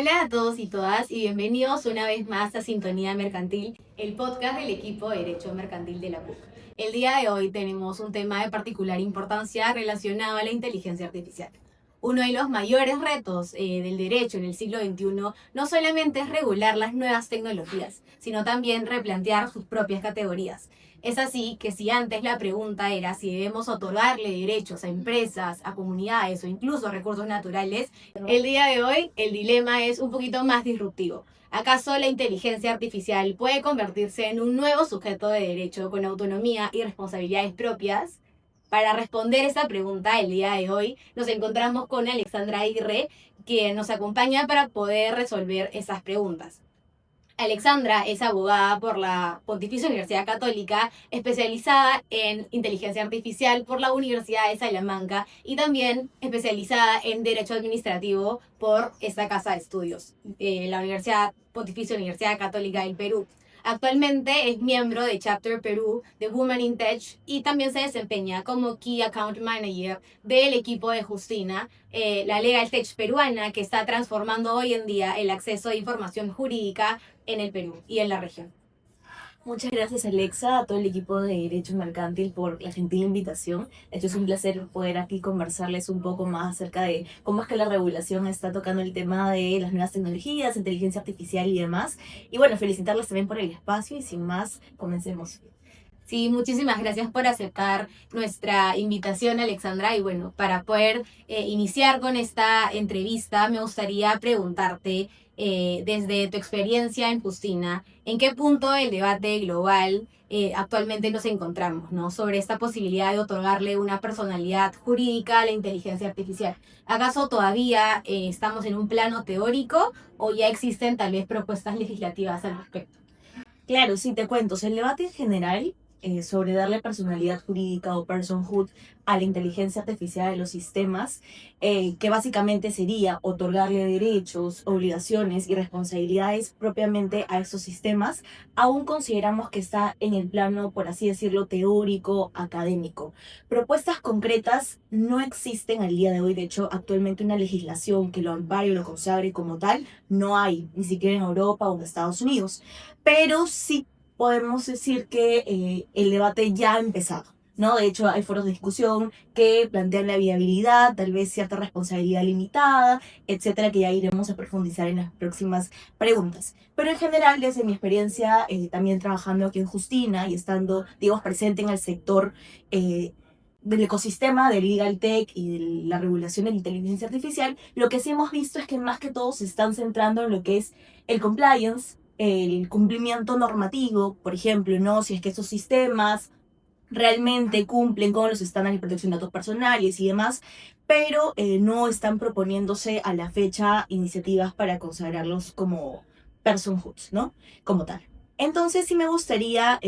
Hola a todos y todas y bienvenidos una vez más a Sintonía Mercantil, el podcast del equipo de Derecho Mercantil de la PUC. El día de hoy tenemos un tema de particular importancia relacionado a la inteligencia artificial. Uno de los mayores retos del derecho en el siglo XXI no solamente es regular las nuevas tecnologías, sino también replantear sus propias categorías. Es así que si antes la pregunta era si debemos otorgarle derechos a empresas, a comunidades o incluso a recursos naturales, el día de hoy el dilema es un poquito más disruptivo. ¿Acaso la inteligencia artificial puede convertirse en un nuevo sujeto de derecho con autonomía y responsabilidades propias? Para responder esa pregunta el día de hoy nos encontramos con Alexandra Aguirre, que nos acompaña para poder resolver esas preguntas. Alexandra es abogada por la Pontificia Universidad Católica, especializada en inteligencia artificial por la Universidad de Salamanca y también especializada en Derecho Administrativo por esta casa de estudios, la Pontificia Universidad Católica del Perú. Actualmente es miembro de Chapter Perú de Women in Tech y también se desempeña como Key Account Manager del equipo de Justina, la Legal Tech peruana que está transformando hoy en día el acceso a información jurídica en el Perú y en la región. Muchas gracias, Alexa, a todo el equipo de Derecho Mercantil por la gentil invitación. De hecho, es un placer poder aquí conversarles un poco más acerca de cómo es que la regulación está tocando el tema de las nuevas tecnologías, inteligencia artificial y demás. Y bueno, felicitarles también por el espacio y sin más, comencemos. Sí, muchísimas gracias por aceptar nuestra invitación, Alexandra. Y bueno, para poder iniciar con esta entrevista, me gustaría preguntarte, desde tu experiencia en Justina, ¿en qué punto del debate global actualmente nos encontramos, ¿no? Sobre esta posibilidad de otorgarle una personalidad jurídica a la inteligencia artificial. ¿Acaso todavía estamos en un plano teórico o ya existen tal vez propuestas legislativas al respecto? Claro, sí, te cuento. O sea, el debate en general sobre darle personalidad jurídica o personhood a la inteligencia artificial de los sistemas, que básicamente sería otorgarle derechos, obligaciones y responsabilidades propiamente a esos sistemas, aún consideramos que está en el plano, por así decirlo, teórico, académico. Propuestas concretas no existen al día de hoy. De hecho, actualmente una legislación que lo ampare o lo consagre como tal no hay, ni siquiera en Europa o en Estados Unidos. Pero sí podemos decir que el debate ya ha empezado, ¿no? De hecho, hay foros de discusión que plantean la viabilidad, tal vez cierta responsabilidad limitada, etcétera, que ya iremos a profundizar en las próximas preguntas. Pero en general, desde mi experiencia, también trabajando aquí en Justina y estando, digamos, presente en el sector del ecosistema del legal tech y de la regulación de la inteligencia artificial, lo que sí hemos visto es que más que todo se están centrando en lo que es el compliance, el cumplimiento normativo, por ejemplo, ¿no? Si es que estos sistemas realmente cumplen con los estándares de protección de datos personales y demás, pero no están proponiéndose a la fecha iniciativas para consagrarlos como personhoods, ¿no? Como tal. Entonces sí me gustaría,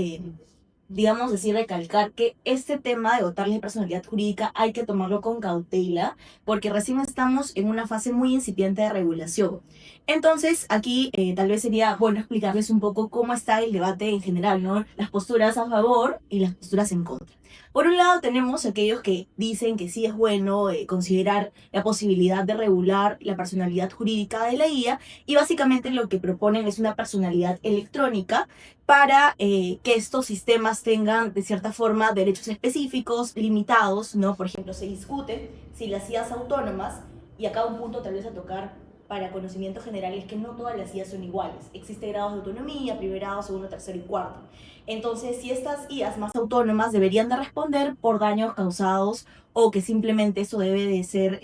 digamos así, recalcar que este tema de dotarles de personalidad jurídica hay que tomarlo con cautela, porque recién estamos en una fase muy incipiente de regulación. Entonces, aquí tal vez sería bueno explicarles un poco cómo está el debate en general, ¿no? Las posturas a favor y las posturas en contra. Por un lado tenemos aquellos que dicen que sí es bueno considerar la posibilidad de regular la personalidad jurídica de la IA, y básicamente lo que proponen es una personalidad electrónica para que estos sistemas tengan de cierta forma derechos específicos, limitados, ¿no? Por ejemplo, se discute si las IAs autónomas, y acá un punto tal vez a tocar para conocimiento general, es que no todas las IAs son iguales. Existen grados de autonomía, primer grado, segundo, tercero y cuarto. Entonces, si estas IAs más autónomas deberían de responder por daños causados, o que simplemente eso debe de ser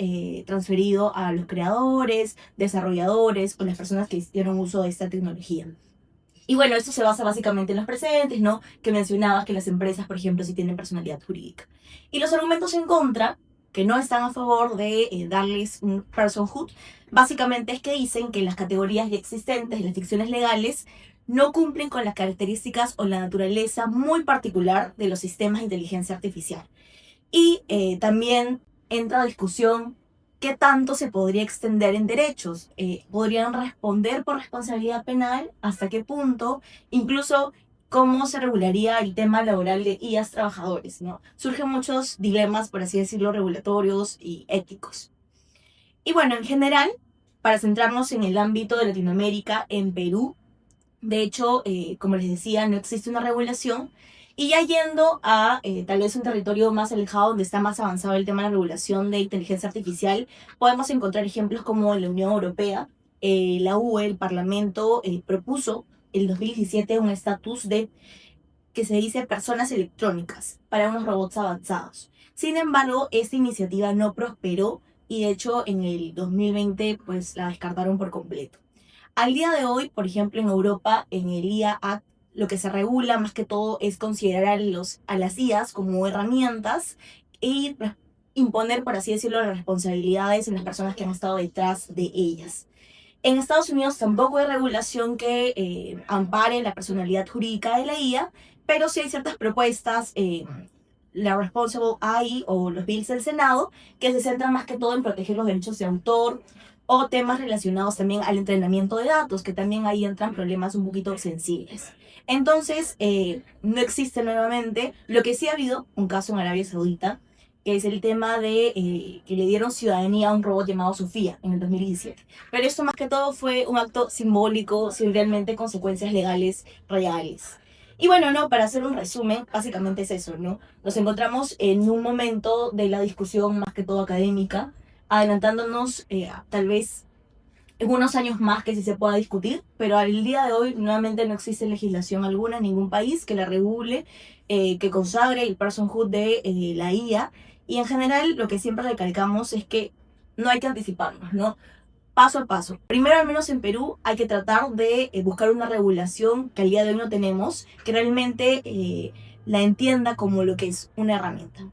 transferido a los creadores, desarrolladores o las personas que hicieron uso de esta tecnología. Y bueno, esto se basa básicamente en los presentes, ¿no? Que mencionabas que las empresas, por ejemplo, sí tienen personalidad jurídica. Y los argumentos en contra, que no están a favor de darles un personhood, básicamente es que dicen que las categorías ya existentes, las ficciones legales, no cumplen con las características o la naturaleza muy particular de los sistemas de inteligencia artificial. Y también entra a discusión qué tanto se podría extender en derechos. ¿Podrían responder por responsabilidad penal? ¿Hasta qué punto? Incluso, ¿cómo se regularía el tema laboral de IAs trabajadores, ¿no? Surgen muchos dilemas, por así decirlo, regulatorios y éticos. Y bueno, en general, Para centrarnos en el ámbito de Latinoamérica, en Perú, de hecho, como les decía, no existe una regulación. Y ya yendo a tal vez un territorio más alejado donde está más avanzado el tema de la regulación de inteligencia artificial, podemos encontrar ejemplos como en la Unión Europea. La UE, el Parlamento, propuso en 2017 un estatus de que se dice personas electrónicas para unos robots avanzados. Sin embargo, esta iniciativa no prosperó y de hecho en el 2020 pues la descartaron por completo. Al día de hoy, por ejemplo, en Europa, en el IA Act, lo que se regula más que todo es considerar a las IAs como herramientas y imponer, por así decirlo, las responsabilidades en las personas que han estado detrás de ellas. En Estados Unidos tampoco hay regulación que ampare la personalidad jurídica de la IA, pero sí hay ciertas propuestas, la Responsible AI o los bills del Senado, que se centran más que todo en proteger los derechos de autor o temas relacionados también al entrenamiento de datos, que también ahí entran problemas un poquito sensibles. Entonces, no existe nuevamente. Lo que sí ha habido, un caso en Arabia Saudita, que es el tema de que le dieron ciudadanía a un robot llamado Sofía en el 2017. Pero esto más que todo fue un acto simbólico, sin realmente consecuencias legales reales. Y bueno, no, para hacer un resumen, básicamente es eso, ¿no? Nos encontramos en un momento de la discusión más que todo académica, adelantándonos tal vez en unos años más que sí se pueda discutir, pero al día de hoy nuevamente no existe legislación alguna en ningún país que la regule, que consagre el personhood de la IA. Y en general lo que siempre recalcamos es que no hay que anticiparnos, ¿no? Paso a paso. Primero, al menos en Perú, hay que tratar de buscar una regulación que al día de hoy no tenemos, que realmente la entienda como lo que es una herramienta.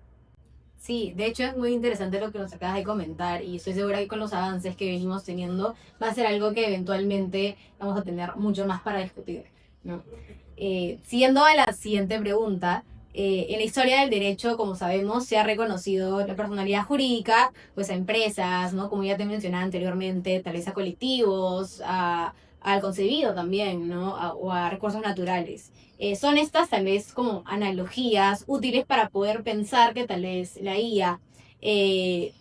Sí, de hecho es muy interesante lo que nos acabas de comentar y estoy segura que con los avances que venimos teniendo va a ser algo que eventualmente vamos a tener mucho más para discutir, ¿no? Siguiendo a la siguiente pregunta, en la historia del derecho, como sabemos, se ha reconocido la personalidad jurídica pues a empresas, ¿no? Como ya te mencionaba anteriormente, tal vez a colectivos, al concebido también, ¿no? O a recursos naturales. Son estas tal vez como analogías útiles para poder pensar que tal vez la IA eh,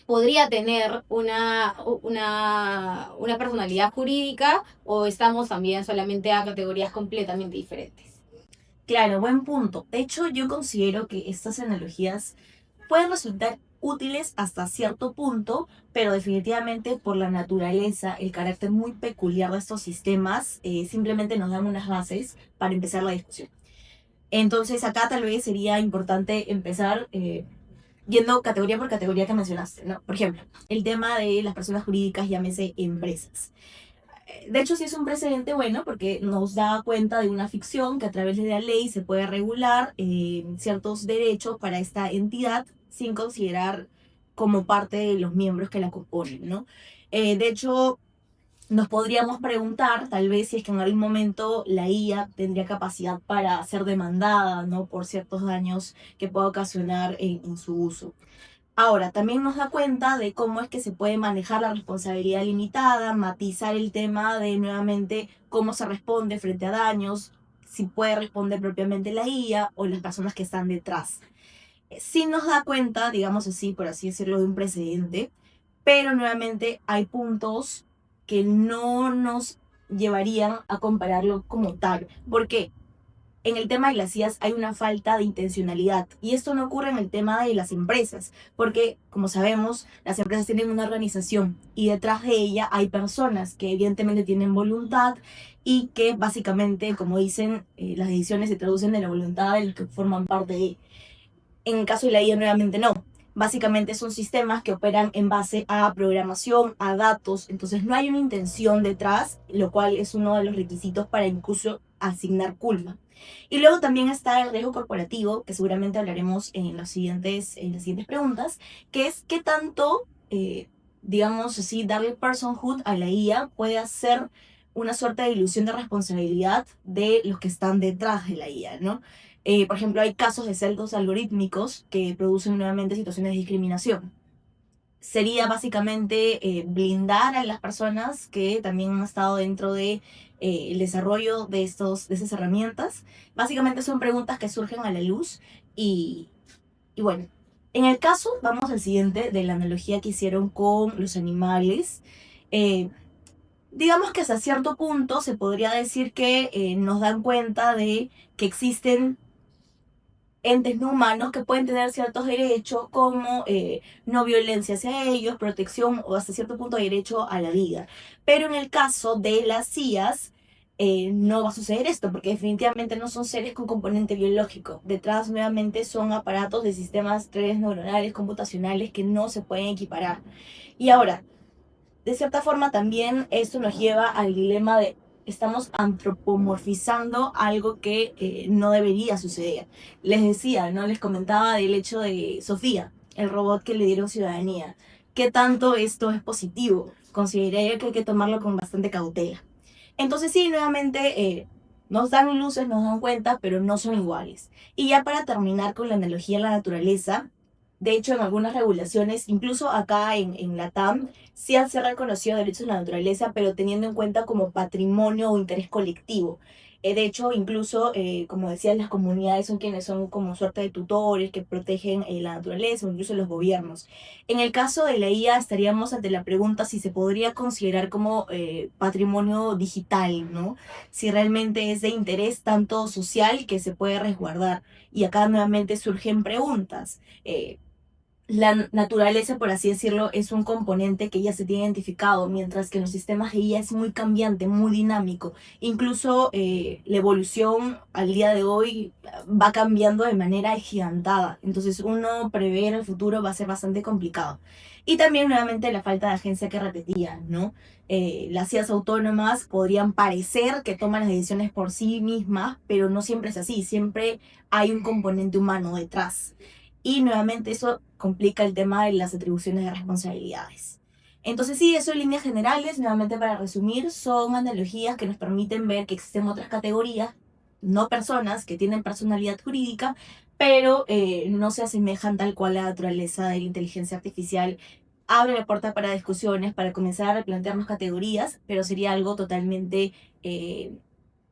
podría tener una personalidad jurídica o estamos también solamente a categorías completamente diferentes. Claro, buen punto. De hecho, yo considero que estas analogías pueden resultar útiles hasta cierto punto, pero definitivamente por la naturaleza, el carácter muy peculiar de estos sistemas, simplemente nos dan unas bases para empezar la discusión. Entonces, acá tal vez sería importante empezar yendo categoría por categoría que mencionaste, ¿no? Por ejemplo, el tema de las personas jurídicas, llámese empresas. De hecho, sí es un precedente bueno porque nos da cuenta de una ficción que a través de la ley se puede regular ciertos derechos para esta entidad sin considerar como parte de los miembros que la componen, ¿no? De hecho, nos podríamos preguntar, tal vez, si es que en algún momento la IA tendría capacidad para ser demandada, ¿no? Por ciertos daños que pueda ocasionar en su uso. Ahora, también nos da cuenta de cómo es que se puede manejar la responsabilidad limitada, matizar el tema de nuevamente cómo se responde frente a daños, si puede responder propiamente la IA o las personas que están detrás. Sí nos da cuenta, digamos así, por así decirlo, de un precedente, pero nuevamente hay puntos que no nos llevarían a compararlo como tal. ¿Por qué? En el tema de las IAs hay una falta de intencionalidad y esto no ocurre en el tema de las empresas, porque como sabemos, las empresas tienen una organización y detrás de ella hay personas que evidentemente tienen voluntad y que básicamente, como dicen, las decisiones se traducen en la voluntad de los que forman parte de. En el caso de la IA nuevamente no. Básicamente son sistemas que operan en base a programación, a datos, entonces no hay una intención detrás, lo cual es uno de los requisitos para incluso asignar culpa. Y luego también está el riesgo corporativo, que seguramente hablaremos en las siguientes preguntas, que es qué tanto, digamos así, darle personhood a la IA puede hacer una suerte de ilusión de responsabilidad de los que están detrás de la IA, ¿no? Por ejemplo, hay casos de sesgos algorítmicos que producen nuevamente situaciones de discriminación. Sería básicamente blindar a las personas que también han estado dentro de el desarrollo de esas herramientas. Básicamente son preguntas que surgen a la luz y bueno, en el caso, vamos al siguiente de la analogía que hicieron con los animales. Digamos que hasta cierto punto se podría decir que nos dan cuenta de que existen entes no humanos que pueden tener ciertos derechos como no violencia hacia ellos, protección o hasta cierto punto derecho a la vida. Pero en el caso de las IAs no va a suceder esto porque definitivamente no son seres con componente biológico. Detrás nuevamente son aparatos de sistemas redes neuronales computacionales que no se pueden equiparar. Y ahora, de cierta forma también esto nos lleva al dilema de estamos antropomorfizando algo que no debería suceder. Les decía, ¿no? Les comentaba del hecho de Sofía, el robot que le dieron ciudadanía. ¿Qué tanto esto es positivo? Consideraría que hay que tomarlo con bastante cautela. Entonces sí, nuevamente nos dan luces, nos dan cuenta, pero no son iguales. Y ya para terminar con la analogía de la naturaleza, de hecho en algunas regulaciones, incluso acá en la TAM, sí han se reconocido derechos de la naturaleza, pero teniendo en cuenta como patrimonio o interés colectivo. De hecho, incluso, como decían, las comunidades son quienes son como suerte de tutores que protegen la naturaleza, o incluso los gobiernos. En el caso de la IA, estaríamos ante la pregunta si se podría considerar como patrimonio digital, ¿no? Si realmente es de interés tanto social que se puede resguardar. Y acá nuevamente surgen preguntas. La naturaleza, por así decirlo, es un componente que ya se tiene identificado, mientras que en los sistemas de IA es muy cambiante, muy dinámico. Incluso la evolución al día de hoy va cambiando de manera gigantada. Entonces uno prever el futuro va a ser bastante complicado. Y también nuevamente la falta de agencia que repetía, ¿no? Las IAs autónomas podrían parecer que toman las decisiones por sí mismas, pero no siempre es así. Siempre hay un componente humano detrás. Y nuevamente eso complica el tema de las atribuciones de responsabilidades. Entonces sí, eso en líneas generales, nuevamente para resumir, son analogías que nos permiten ver que existen otras categorías, no personas que tienen personalidad jurídica, pero no se asemejan tal cual a la naturaleza de la inteligencia artificial. Abre la puerta para discusiones, para comenzar a replantearnos categorías, pero sería algo totalmente eh,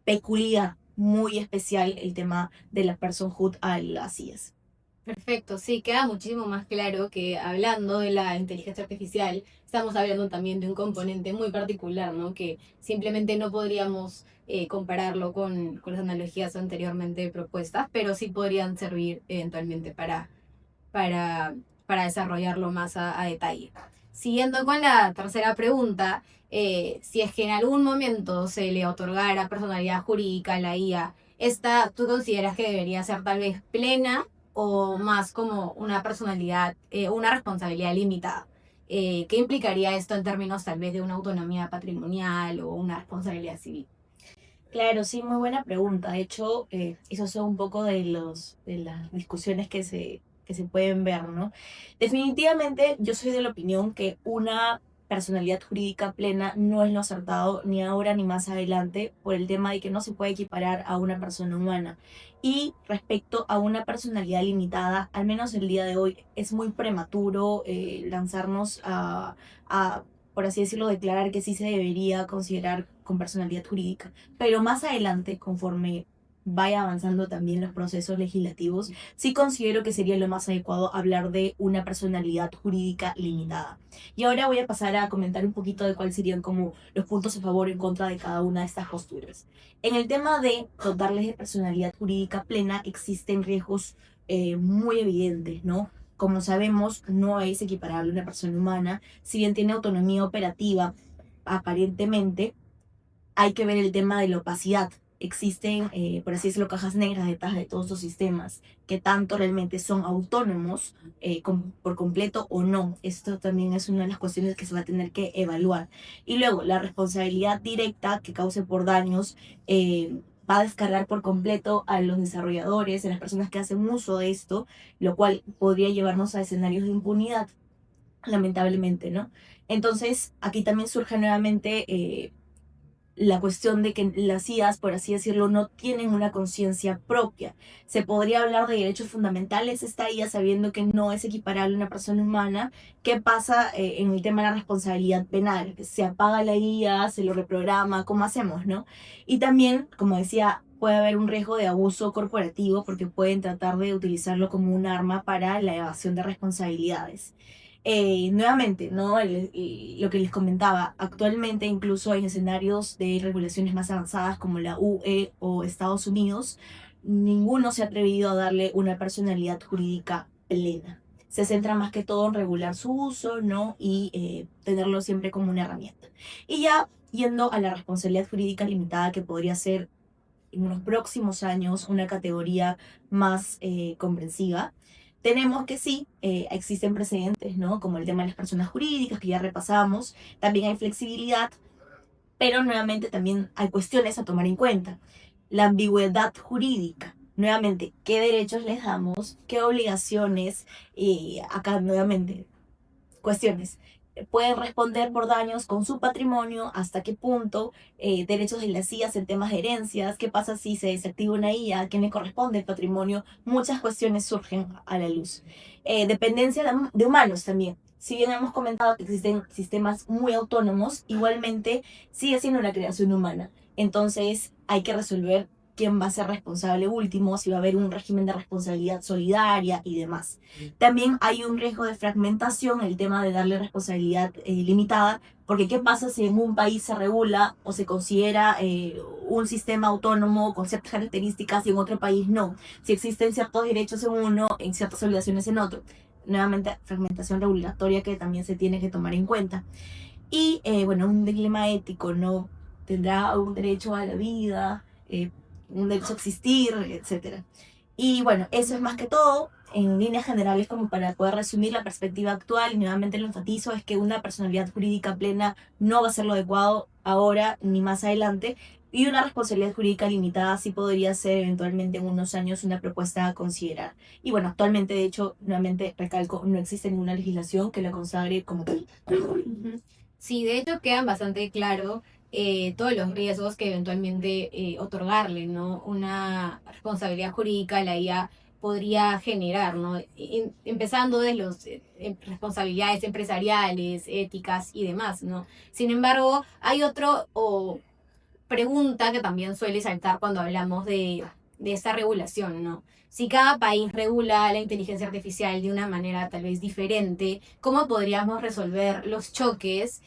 peculiar, muy especial el tema de la personhood a las IAs. Perfecto, sí, queda muchísimo más claro que hablando de la inteligencia artificial, estamos hablando también de un componente muy particular, ¿no? Que simplemente no podríamos compararlo con las analogías anteriormente propuestas, pero sí podrían servir eventualmente para, para desarrollarlo más a detalle. Siguiendo con la tercera pregunta, si es que en algún momento se le otorgara personalidad jurídica a la IA, ¿esta tú consideras que debería ser tal vez plena o más como una personalidad, una responsabilidad limitada? ¿Qué implicaría esto en términos tal vez de una autonomía patrimonial o una responsabilidad civil? Claro, sí, muy buena pregunta. De hecho, esos son un poco de las discusiones que se pueden ver, ¿no? Definitivamente, yo soy de la opinión que una personalidad jurídica plena no es lo acertado ni ahora ni más adelante por el tema de que no se puede equiparar a una persona humana. Y respecto a una personalidad limitada, al menos el día de hoy, es muy prematuro lanzarnos a, por así decirlo, declarar que sí se debería considerar con personalidad jurídica. Pero más adelante, conforme vaya avanzando también los procesos legislativos, sí considero que sería lo más adecuado hablar de una personalidad jurídica limitada. Y ahora voy a pasar a comentar un poquito de cuáles serían como los puntos a favor o en contra de cada una de estas posturas. En el tema de dotarles de personalidad jurídica plena, existen riesgos muy evidentes, ¿no? Como sabemos, no es equiparable a una persona humana, si bien tiene autonomía operativa, aparentemente, hay que ver el tema de la opacidad. Existen, por así decirlo, cajas negras detrás de todos los sistemas, que tanto realmente son autónomos por completo o no. Esto también es una de las cuestiones que se va a tener que evaluar. Y luego, la responsabilidad directa que cause por daños va a descargar por completo a los desarrolladores, a las personas que hacen uso de esto, lo cual podría llevarnos a escenarios de impunidad, lamentablemente, ¿no? Entonces, aquí también surge nuevamente la cuestión de que las IAs, por así decirlo, no tienen una conciencia propia. Se podría hablar de derechos fundamentales esta IA sabiendo que no es equiparable a una persona humana. ¿Qué pasa en el tema de la responsabilidad penal? Se apaga la IA, se lo reprograma, ¿cómo hacemos, no? Y también, como decía, puede haber un riesgo de abuso corporativo porque pueden tratar de utilizarlo como un arma para la evasión de responsabilidades. Nuevamente, ¿no? Lo que les comentaba, actualmente incluso en escenarios de regulaciones más avanzadas como la UE o Estados Unidos, ninguno se ha atrevido a darle una personalidad jurídica plena. Se centra más que todo en regular su uso, ¿no? Y tenerlo siempre como una herramienta. Y ya yendo a la responsabilidad jurídica limitada, que podría ser en los próximos años una categoría más comprensiva, tenemos que sí, existen precedentes, ¿no? Como el tema de las personas jurídicas, que ya repasamos, también hay flexibilidad, pero nuevamente también hay cuestiones a tomar en cuenta. La ambigüedad jurídica. Nuevamente, ¿qué derechos les damos? ¿Qué obligaciones? Y acá nuevamente, cuestiones. Pueden responder por daños con su patrimonio, hasta qué punto, derechos de las IAs en temas de herencias, qué pasa si se desactiva una IA, a quién le corresponde el patrimonio, muchas cuestiones surgen a la luz. Dependencia de humanos también. Si bien hemos comentado que existen sistemas muy autónomos, igualmente sigue siendo una creación humana. Entonces hay que resolver quién va a ser responsable último, si va a haber un régimen de responsabilidad solidaria y demás. También hay un riesgo de fragmentación, el tema de darle responsabilidad limitada, porque ¿qué pasa si en un país se regula o se considera un sistema autónomo con ciertas características y en otro país no? Si existen ciertos derechos en uno, en ciertas obligaciones en otro. Nuevamente, fragmentación regulatoria que también se tiene que tomar en cuenta. Y bueno, un dilema ético, ¿no? Tendrá un derecho a la vida, un derecho a existir, etcétera. Y bueno, eso es más que todo, en líneas generales, como para poder resumir la perspectiva actual, y nuevamente lo enfatizo, es que una personalidad jurídica plena no va a ser lo adecuado ahora ni más adelante, y una responsabilidad jurídica limitada sí podría ser eventualmente en unos años una propuesta a considerar. Y bueno, actualmente, de hecho, nuevamente recalco, no existe ninguna legislación que la consagre como tal. Sí, de hecho quedan bastante claro todos los riesgos que eventualmente otorgarle, ¿no? Una responsabilidad jurídica a la IA podría generar, ¿no? Empezando de las responsabilidades empresariales, éticas y demás, ¿no? Sin embargo, hay otro pregunta que también suele saltar cuando hablamos de esta regulación, ¿no? Si cada país regula la inteligencia artificial de una manera tal vez diferente, ¿cómo podríamos resolver los choques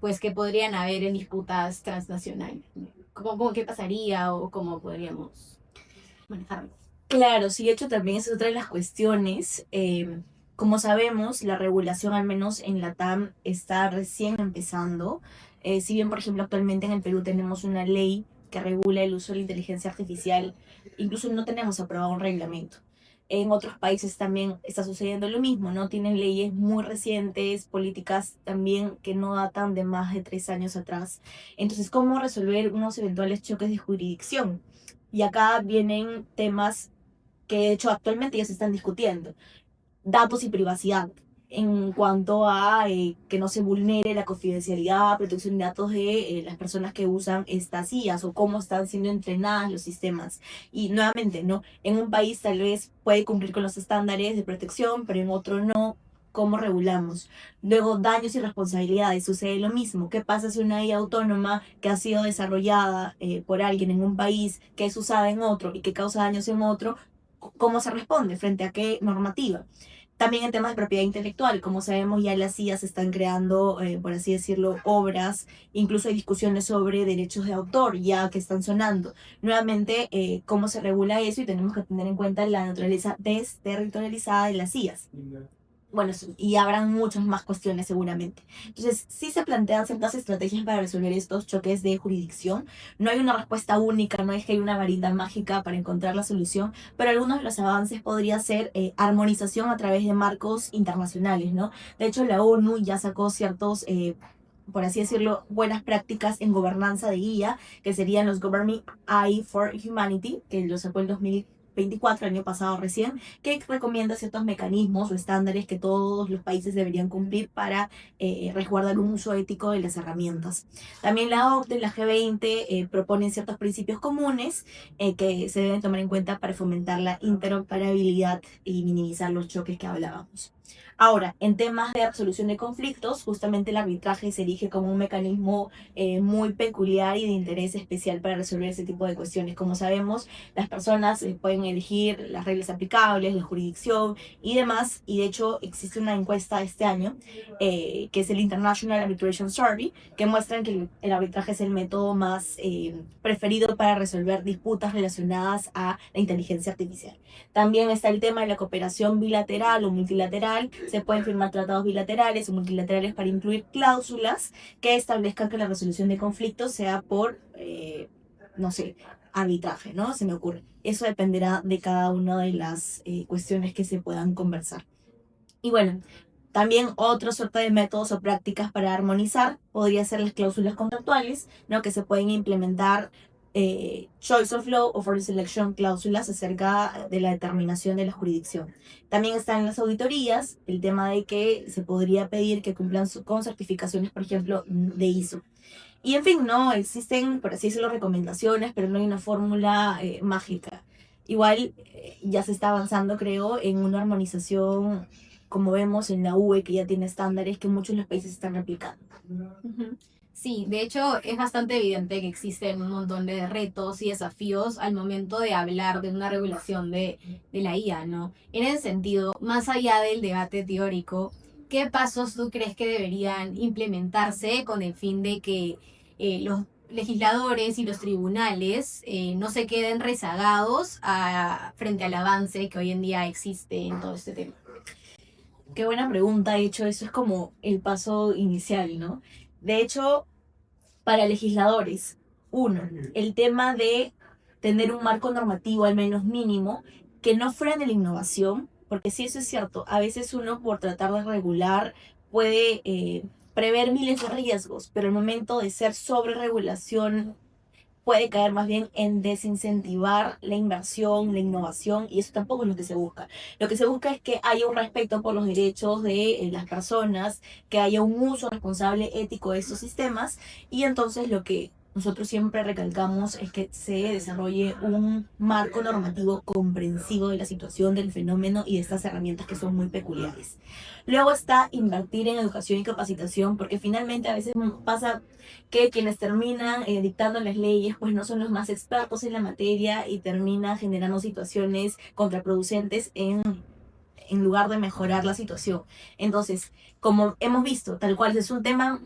pues que podrían haber en disputas transnacionales? ¿Qué pasaría o cómo podríamos manejarlo? Claro, sí, de hecho también es otra de las cuestiones. Como sabemos, la regulación, al menos en la TAM, está recién empezando. Si bien, por ejemplo, actualmente en el Perú tenemos una ley que regula el uso de la inteligencia artificial, incluso no tenemos aprobado un reglamento. En otros países también está sucediendo lo mismo, ¿no? Tienen leyes muy recientes, políticas también que no datan de más de 3 años atrás. Entonces, ¿cómo resolver unos eventuales choques de jurisdicción? Y acá vienen temas que de hecho actualmente ya se están discutiendo, datos y privacidad, en cuanto a que no se vulnere la confidencialidad, protección de datos de las personas que usan estas IAs o cómo están siendo entrenadas los sistemas. Y nuevamente, ¿no? En un país tal vez puede cumplir con los estándares de protección, pero en otro no. ¿Cómo regulamos? Luego, daños y responsabilidades. Sucede lo mismo. ¿Qué pasa si una IA autónoma que ha sido desarrollada por alguien en un país, que es usada en otro y que causa daños en otro, cómo se responde, frente a qué normativa? También en temas de propiedad intelectual, como sabemos ya las IAs están creando, por así decirlo, obras, incluso hay discusiones sobre derechos de autor ya que están sonando. Nuevamente, cómo se regula eso, y tenemos que tener en cuenta la naturaleza desterritorializada de las IAs. Bueno, y habrán muchas más cuestiones seguramente. Entonces, sí se plantean ciertas estrategias para resolver estos choques de jurisdicción. No hay una respuesta única, no es que hay una varita mágica para encontrar la solución, pero algunos de los avances podría ser armonización a través de marcos internacionales, ¿no? De hecho, la ONU ya sacó ciertos, por así decirlo, buenas prácticas en gobernanza de guía, que serían los Governing AI for Humanity, que lo sacó el 2024, el año pasado recién, que recomienda ciertos mecanismos o estándares que todos los países deberían cumplir para resguardar un uso ético de las herramientas. También la OCDE, la G20, proponen ciertos principios comunes que se deben tomar en cuenta para fomentar la interoperabilidad y minimizar los choques que hablábamos. Ahora, en temas de resolución de conflictos, justamente el arbitraje se erige como un mecanismo muy peculiar y de interés especial para resolver ese tipo de cuestiones. Como sabemos, las personas pueden elegir las reglas aplicables, la jurisdicción y demás, y de hecho existe una encuesta este año, que es el International Arbitration Survey, que muestra que el arbitraje es el método más preferido para resolver disputas relacionadas a la inteligencia artificial. También está el tema de la cooperación bilateral o multilateral. Se pueden firmar tratados bilaterales o multilaterales para incluir cláusulas que establezcan que la resolución de conflictos sea por, no sé, arbitraje, ¿no? Se me ocurre. Eso dependerá de cada una de las cuestiones que se puedan conversar. Y bueno, también otra suerte de métodos o prácticas para armonizar podría ser las cláusulas contractuales, ¿no? Que se pueden implementar choice of law o for selection cláusulas acerca de la determinación de la jurisdicción. También están las auditorías, el tema de que se podría pedir que cumplan con certificaciones, por ejemplo, de ISO. Y en fin, no existen, por así decirlo, recomendaciones, pero no hay una fórmula mágica. Igual ya se está avanzando, creo, en una armonización, como vemos en la UE, que ya tiene estándares que muchos de los países están replicando. Ujú. Sí, de hecho es bastante evidente que existen un montón de retos y desafíos al momento de hablar de una regulación de la IA, ¿no? En ese sentido, más allá del debate teórico, ¿qué pasos tú crees que deberían implementarse con el fin de que los legisladores y los tribunales no se queden rezagados frente al avance que hoy en día existe en todo este tema? Qué buena pregunta, de hecho, eso es como el paso inicial, ¿no? De hecho, para legisladores, uno, el tema de tener un marco normativo al menos mínimo que no frene la innovación, porque sí, eso es cierto, a veces uno por tratar de regular puede prever miles de riesgos, pero el momento de ser sobre regulación puede caer más bien en desincentivar la inversión, la innovación, y eso tampoco es lo que se busca. Lo que se busca es que haya un respeto por los derechos de las personas, que haya un uso responsable, ético de estos sistemas, y entonces lo que nosotros siempre recalcamos es que se desarrolle un marco normativo comprensivo de la situación, del fenómeno y de estas herramientas que son muy peculiares. Luego está invertir en educación y capacitación, porque finalmente a veces pasa que quienes terminan dictando las leyes pues no son los más expertos en la materia y terminan generando situaciones contraproducentes en lugar de mejorar la situación. Entonces, como hemos visto, tal cual es un tema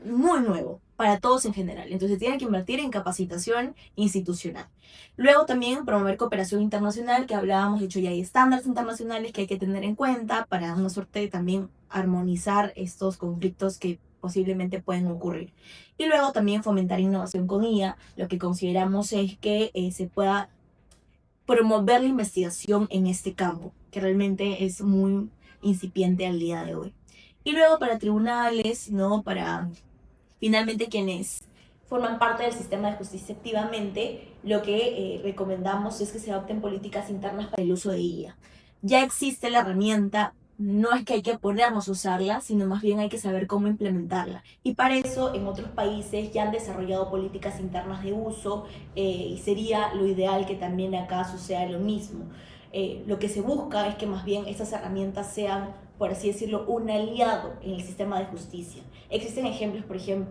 muy nuevo para todos en general. Entonces tienen que invertir en capacitación institucional. Luego también promover cooperación internacional, que hablábamos, de hecho ya hay estándares internacionales que hay que tener en cuenta para una suerte de también armonizar estos conflictos que posiblemente pueden ocurrir. Y luego también fomentar innovación con IA. Lo que consideramos es que se pueda promover la investigación en este campo, que realmente es muy incipiente al día de hoy. Y luego para tribunales, ¿no? Para finalmente quienes forman parte del sistema de justicia activamente, lo que recomendamos es que se adopten políticas internas para el uso de IA. Ya existe la herramienta, no es que hay que ponernos a usarla, sino más bien hay que saber cómo implementarla. Y para eso en otros países ya han desarrollado políticas internas de uso y sería lo ideal que también acá suceda lo mismo. Lo que se busca es que más bien estas herramientas sean, por así decirlo, un aliado en el sistema de justicia. Existen ejemplos, por ejemplo,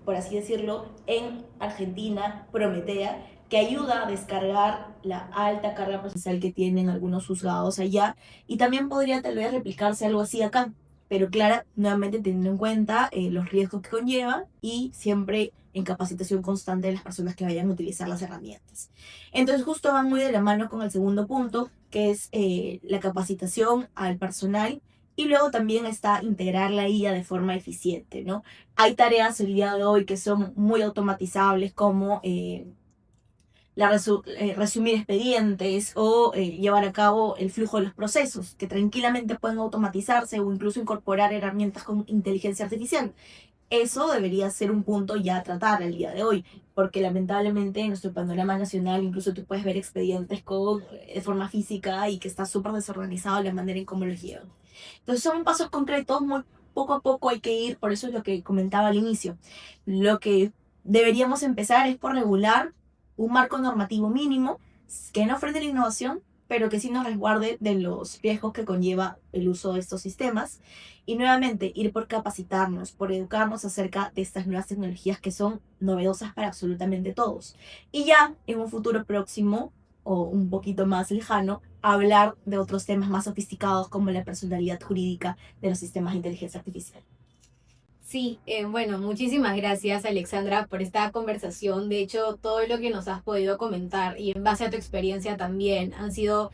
por así decirlo, en Argentina, Prometea, que ayuda a descargar la alta carga procesal que tienen algunos juzgados allá, y también podría tal vez replicarse algo así acá, pero claro, nuevamente teniendo en cuenta los riesgos que conlleva y siempre en capacitación constante de las personas que vayan a utilizar las herramientas. Entonces justo van muy de la mano con el segundo punto, que es la capacitación al personal. Y luego también está integrar la IA de forma eficiente, ¿no? Hay tareas el día de hoy que son muy automatizables, como resumir expedientes o llevar a cabo el flujo de los procesos, que tranquilamente pueden automatizarse o incluso incorporar herramientas con inteligencia artificial. Eso debería ser un punto ya a tratar el día de hoy, porque lamentablemente en nuestro panorama nacional incluso tú puedes ver expedientes de forma física y que está súper desorganizado la manera en cómo los llevan. Entonces son pasos concretos, muy poco a poco hay que ir, por eso es lo que comentaba al inicio. Lo que deberíamos empezar es por regular un marco normativo mínimo que no frene la innovación, pero que sí nos resguarde de los riesgos que conlleva el uso de estos sistemas. Y nuevamente, ir por capacitarnos, por educarnos acerca de estas nuevas tecnologías que son novedosas para absolutamente todos. Y ya en un futuro próximo o un poquito más lejano, hablar de otros temas más sofisticados como la personalidad jurídica de los sistemas de inteligencia artificial. Sí, bueno, muchísimas gracias Alexandra por esta conversación. De hecho, todo lo que nos has podido comentar y en base a tu experiencia también han sido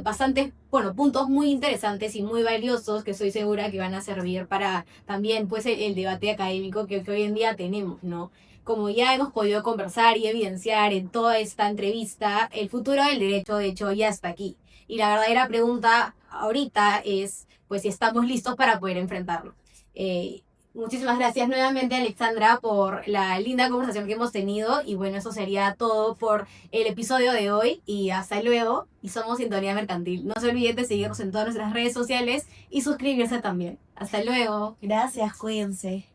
bastantes, bueno, puntos muy interesantes y muy valiosos que estoy segura que van a servir para también pues el debate académico que hoy en día tenemos, ¿no? Como ya hemos podido conversar y evidenciar en toda esta entrevista, el futuro del derecho de hecho ya está aquí. Y la verdadera pregunta ahorita es pues si estamos listos para poder enfrentarlo. Eh, Muchísimas gracias nuevamente, Alexandra, por la linda conversación que hemos tenido. Y bueno, eso sería todo por el episodio de hoy. Y hasta luego. Y somos Sintonía Mercantil. No se olviden de seguirnos en todas nuestras redes sociales y suscribirse también. Hasta luego. Gracias, cuídense.